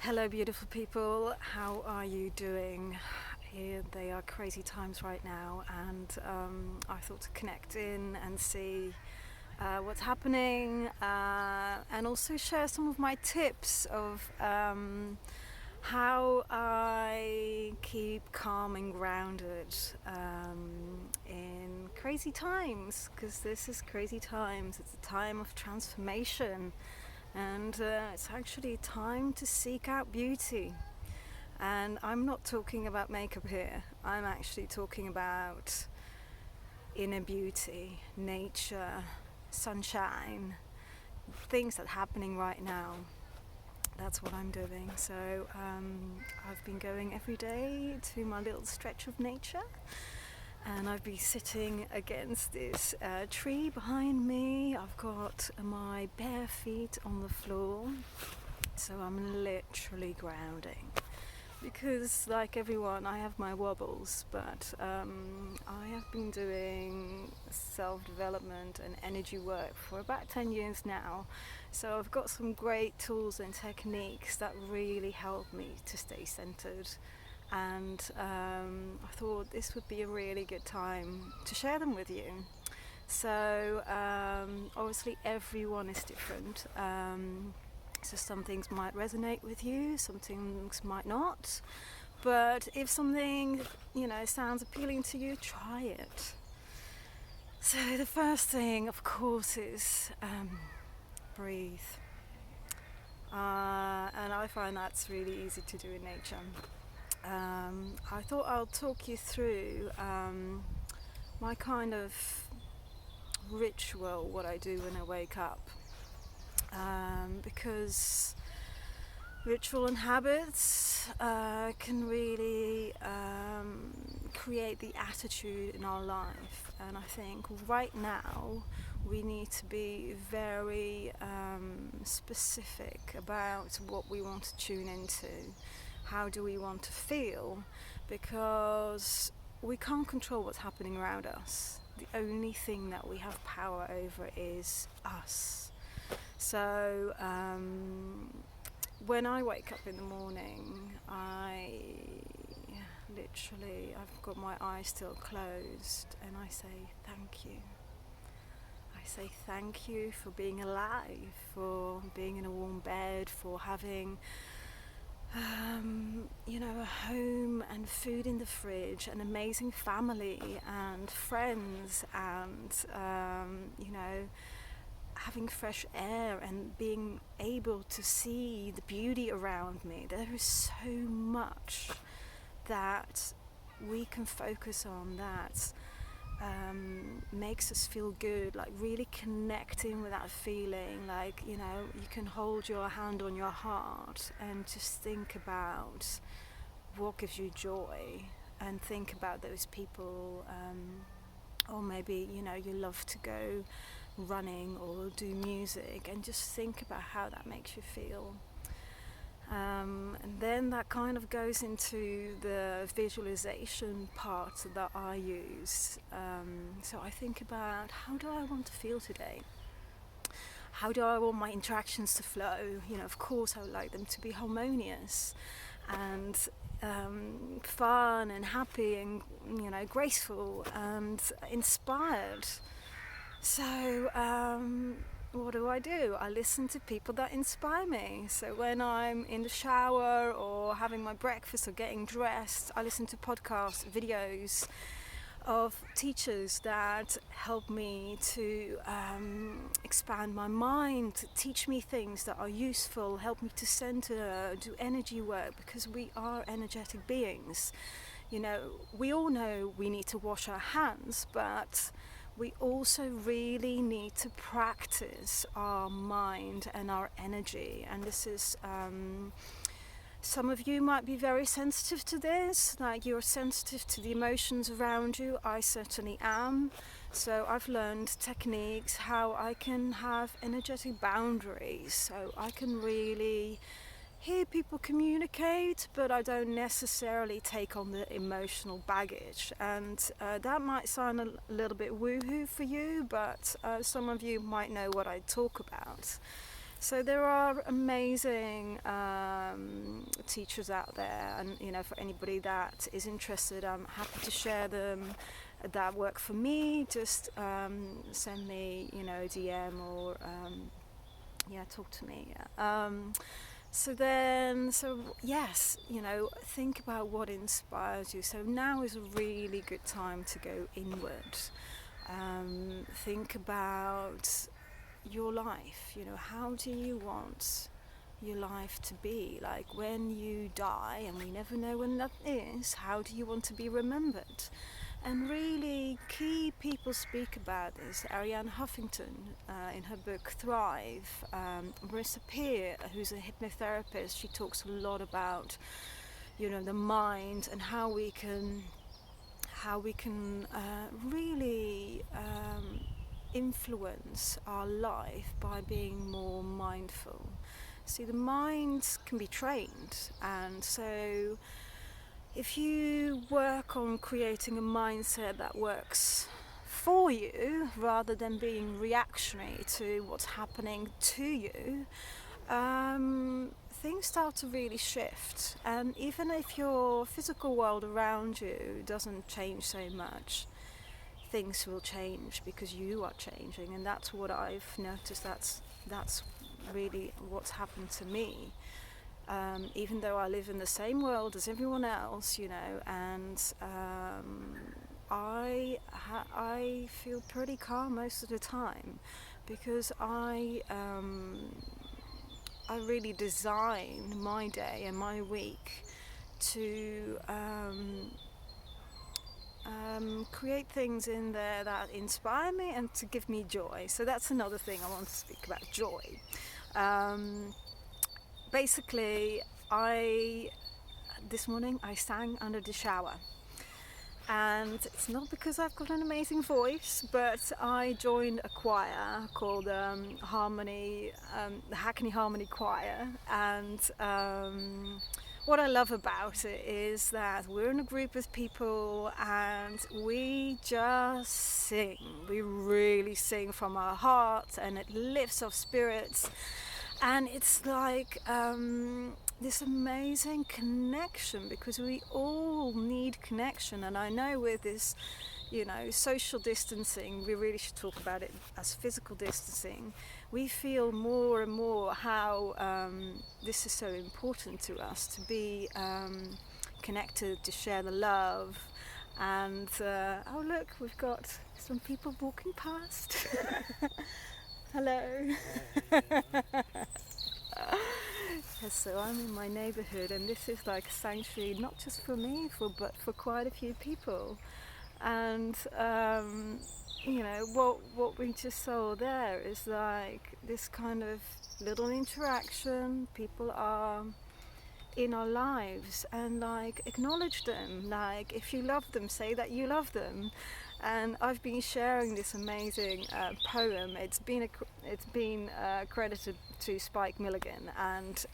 Hello beautiful people, how are you doing? Here they are crazy times right now, and I thought to connect in and see what's happening, and also share some of my tips of how I keep calm and grounded in crazy times, because this is crazy times. It's a time of transformation, and it's actually time to seek out beauty. And I'm not talking about makeup here, I'm actually talking about inner beauty, nature, sunshine, things that are happening right now. That's what I'm doing. So I've been going every day to my little stretch of nature, and I've been sitting against this tree behind me. I've got my bare feet on the floor, so I'm literally grounding. Because like everyone, I have my wobbles, but I have been doing self-development and energy work for about 10 years now. So I've got some great tools and techniques that really help me to stay centered. And I thought this would be a really good time to share them with you. So obviously everyone is different. So some things might resonate with you, some things might not. But if something, sounds appealing to you, try it. So the first thing, of course, is breathe. And I find that's really easy to do in nature. I thought I'll talk you through my kind of ritual, what I do when I wake up. Because ritual and habits can really create the attitude in our life, and I think right now we need to be very specific about what we want to tune into. How do we want to feel? Because we can't control what's happening around us. The only thing that we have power over is us. So when I wake up in the morning, I've got my eyes still closed, and I say thank you. I say thank you for being alive, for being in a warm bed, for having a home and food in the fridge, an amazing family and friends, and having fresh air and being able to see the beauty around me. There is so much that we can focus on that makes us feel good, like really connecting with that feeling. Like, you can hold your hand on your heart and just think about what gives you joy, and think about those people, or maybe you love to go running or do music, and just think about how that makes you feel. And then that kind of goes into the visualization part that I use. So I think about, how do I want to feel today? How do I want my interactions to flow? Of course I would like them to be harmonious and fun and happy and graceful and inspired. So what do? I listen to people that inspire me. So when I'm in the shower or having my breakfast or getting dressed, I listen to podcasts, videos of teachers that help me to expand my mind, to teach me things that are useful, help me to center, do energy work, because we are energetic beings. We all know we need to wash our hands, but we also really need to practice our mind and our energy. And this is, some of you might be very sensitive to this, like you're sensitive to the emotions around you. I certainly am. So I've learned techniques how I can have energetic boundaries, so I can really hear people communicate, but I don't necessarily take on the emotional baggage. And that might sound a little bit woohoo for you, but some of you might know what I talk about. So there are amazing teachers out there, and for anybody that is interested, I'm happy to share them that work for me. Just send me a DM or talk to me. So yes, think about what inspires you. So now is a really good time to go inward. Think about your life. How do you want your life to be? Like when you die, and we never know when that is, how do you want to be remembered? And really key people speak about this. Ariane Huffington, in her book Thrive, Marissa Peer, who's a hypnotherapist, she talks a lot about the mind and how we can really influence our life by being more mindful. See, the mind can be trained, and so if you work on creating a mindset that works for you rather than being reactionary to what's happening to you, things start to really shift. And even if your physical world around you doesn't change so much, things will change because you are changing. And that's what I've noticed. That's really what's happened to me. Even though I live in the same world as everyone else, and I feel pretty calm most of the time, because I really design my day and my week to create things in there that inspire me and to give me joy. So that's another thing I want to speak about, joy. Basically, this morning I sang under the shower, and it's not because I've got an amazing voice, but I joined a choir called the Hackney Harmony Choir, and what I love about it is that we're in a group of people and we just sing. We really sing from our hearts, and it lifts our spirits. And it's like this amazing connection, because we all need connection. And I know with this, social distancing, we really should talk about it as physical distancing. We feel more and more how this is so important to us, to be connected, to share the love. And oh look, we've got some people walking past. Hello. So I'm in my neighbourhood, and this is like a sanctuary, not just for me, but for quite a few people. And what we just saw there is like this kind of little interaction. People are in our lives, and like acknowledge them. Like if you love them, say that you love them. And I've been sharing this amazing poem. It's been credited to Spike Milligan, and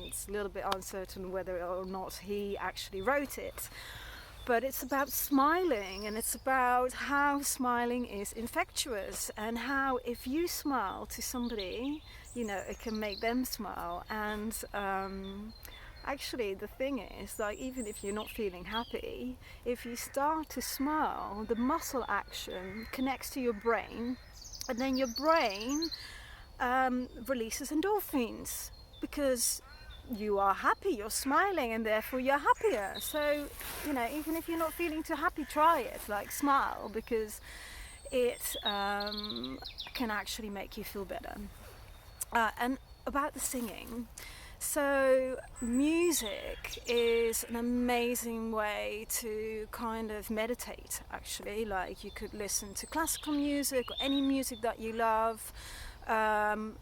it's a little bit uncertain whether or not he actually wrote it. But it's about smiling, and it's about how smiling is infectious, and how if you smile to somebody, it can make them smile. And actually, the thing is, like, even if you're not feeling happy, if you start to smile, the muscle action connects to your brain, and then your brain releases endorphins, because you are happy, you're smiling, and therefore you're happier. So, even if you're not feeling too happy, try it, like smile, because it can actually make you feel better. And about the singing, so music is an amazing way to kind of meditate, actually. Like you could listen to classical music or any music that you love,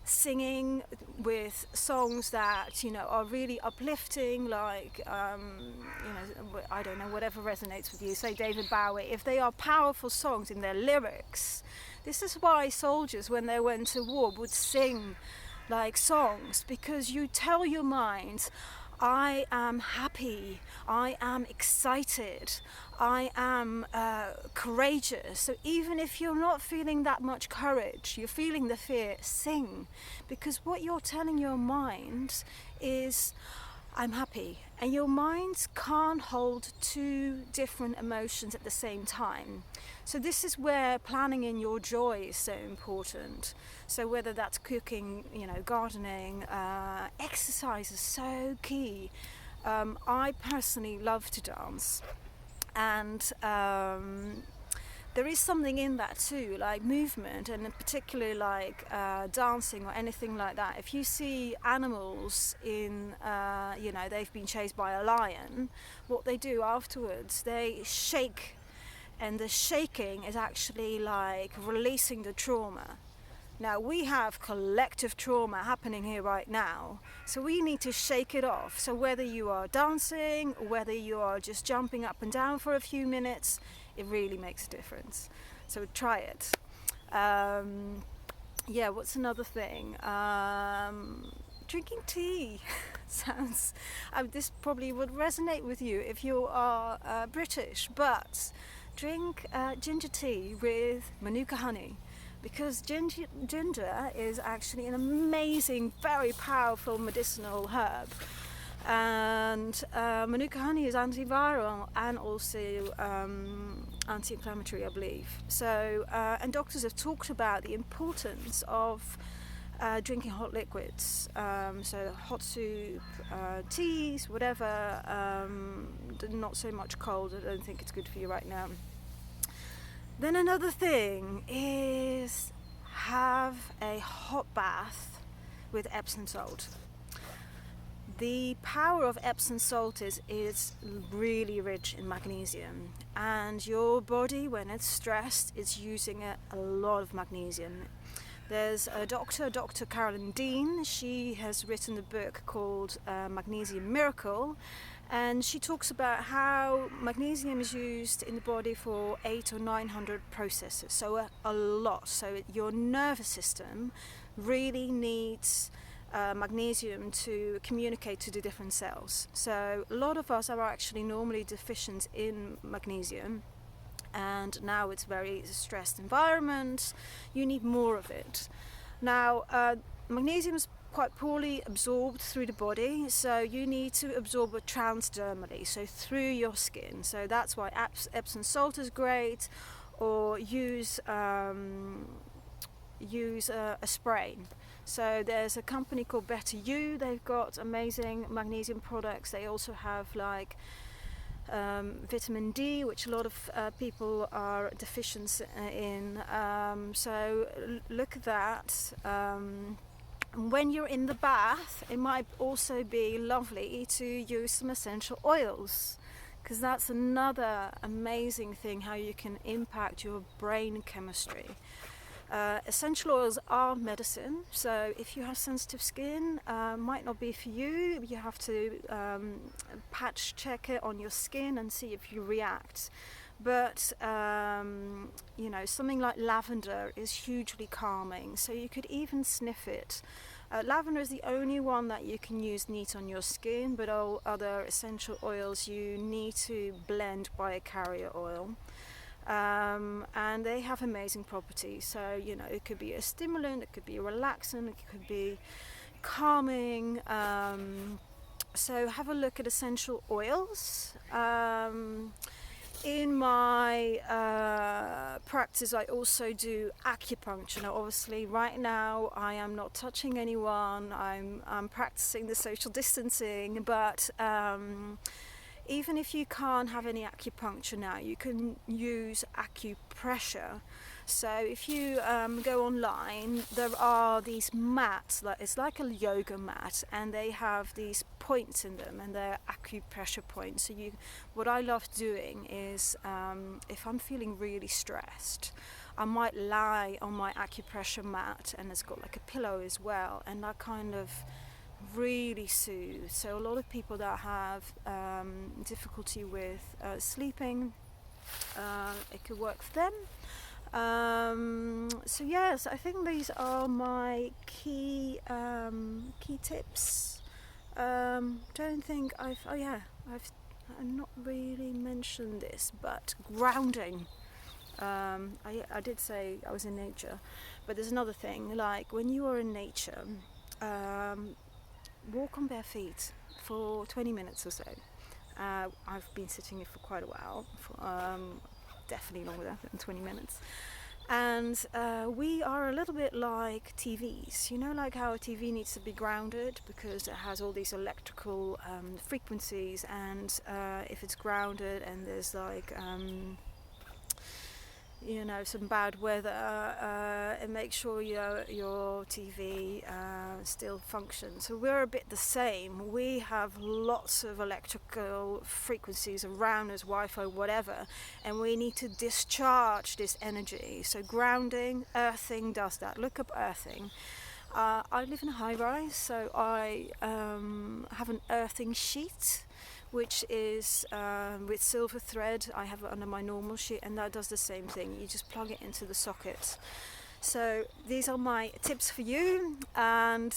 singing with songs that are really uplifting, like I don't know, whatever resonates with you. Say David Bowie. If they are powerful songs in their lyrics, this is why soldiers, when they went to war, would sing like songs, because you tell your mind, I am happy, I am excited, I am courageous. So even if you're not feeling that much courage, you're feeling the fear, sing. Because what you're telling your mind is, I'm happy. And your mind can't hold two different emotions at the same time. So this is where planning in your joy is so important. So whether that's cooking, gardening, exercise is so key. I personally love to dance, and there is something in that too, like movement, and particularly like dancing or anything like that. If you see animals they've been chased by a lion, what they do afterwards, they shake, and the shaking is actually like releasing the trauma. Now we have collective trauma happening here right now, so we need to shake it off. So whether you are dancing or whether you are just jumping up and down for a few minutes, it really makes a difference. So try it. What's another thing? Drinking tea sounds. This probably would resonate with you if you are British, but drink ginger tea with manuka honey. Because ginger is actually an amazing, very powerful medicinal herb. And manuka honey is antiviral and also anti-inflammatory, I believe. So, and doctors have talked about the importance of drinking hot liquids. So hot soup, teas, whatever, not so much cold. I don't think it's good for you right now. Then another thing is have a hot bath with Epsom salt. The power of Epsom salt is really rich in magnesium, and your body, when it's stressed, is using a lot of magnesium. There's a doctor, Dr. Carolyn Dean. She has written a book called Magnesium Miracle, and she talks about how magnesium is used in the body for 800 or 900 processes, so a lot. So your nervous system really needs magnesium to communicate to the different cells. So a lot of us are actually normally deficient in magnesium, and now it's very stressed environment, you need more of it. Now magnesium is quite poorly absorbed through the body, so you need to absorb it transdermally, so through your skin. So that's why Epsom salt is great, or use a spray. So there's a company called Better You. They've got amazing magnesium products. They also have like vitamin D, which a lot of people are deficient in. So look at that. When you're in the bath, it might also be lovely to use some essential oils, because that's another amazing thing, how you can impact your brain chemistry. Essential oils are medicine, so if you have sensitive skin, might not be for you. You have to patch check it on your skin and see if you react. But something like lavender is hugely calming, so you could even sniff it. Lavender is the only one that you can use neat on your skin, but all other essential oils you need to blend by a carrier oil. And they have amazing properties. So it could be a stimulant, it could be a relaxant, it could be calming. So have a look at essential oils. In my practice, I also do acupuncture. Now, obviously, right now I am not touching anyone. I'm practicing the social distancing, but even if you can't have any acupuncture now, you can use acupressure. So if you go online, there are these mats, it's like a yoga mat, and they have these points in them, and they're acupressure points. So what I love doing is, if I'm feeling really stressed, I might lie on my acupressure mat, and it's got like a pillow as well, and that kind of really soothe. So a lot of people that have difficulty with sleeping, it could work for them. So yes, I think these are my key tips. don't think I've not really mentioned this, but grounding. I did say I was in nature, but there's another thing. Like when you are in nature, walk on bare feet for 20 minutes or so. I've been sitting here for quite a while, definitely longer than 20 minutes. And we are a little bit like TVs, like how a TV needs to be grounded because it has all these electrical frequencies, and if it's grounded and there's like some bad weather, and make sure your TV still functions. So we're a bit the same. We have lots of electrical frequencies around us, Wi-Fi, whatever, and we need to discharge this energy. So grounding, earthing does that. Look up earthing. I live in a high-rise, so I have an earthing sheet, which is with silver thread. I have it under my normal sheet, and that does the same thing. You just plug it into the socket. So these are my tips for you, and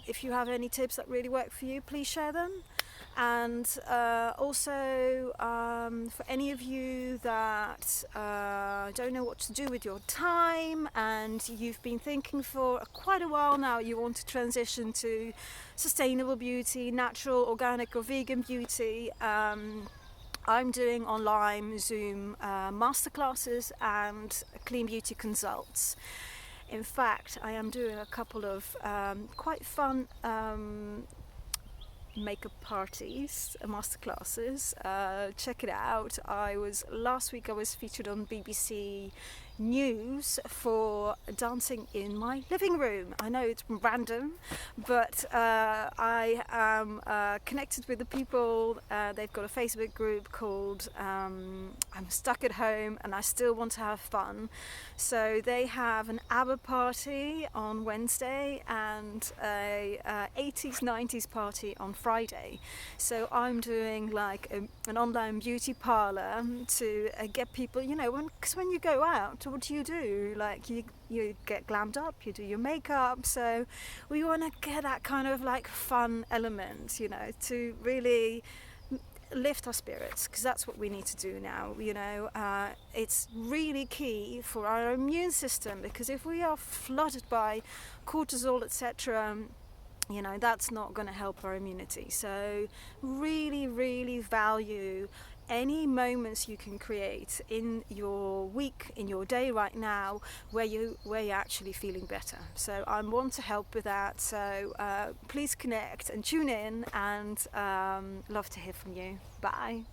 if you have any tips that really work for you, please share them. And also for any of you that don't know what to do with your time, and you've been thinking for quite a while now, you want to transition to sustainable beauty, natural, organic or vegan beauty, I'm doing online Zoom masterclasses and clean beauty consults. In fact, I am doing a couple of quite fun makeup parties, masterclasses. Check it out. Last week I was featured on BBC News for dancing in my living room. I know it's random, but I am connected with the people. They've got a Facebook group called I'm Stuck at Home and I Still Want to Have Fun. So they have an ABBA party on Wednesday and a 80s 90s party on Friday. So I'm doing like an online beauty parlor to get people, because when you go out, what do? Like you get glammed up, you do your makeup. So we want to get that kind of like fun element, to really lift our spirits, because that's what we need to do now. It's really key for our immune system, because if we are flooded by cortisol, etc., that's not going to help our immunity. So really, really value any moments you can create in your week, in your day right now, where you're actually feeling better. So I want to help with that. So please connect and tune in, and love to hear from you. Bye.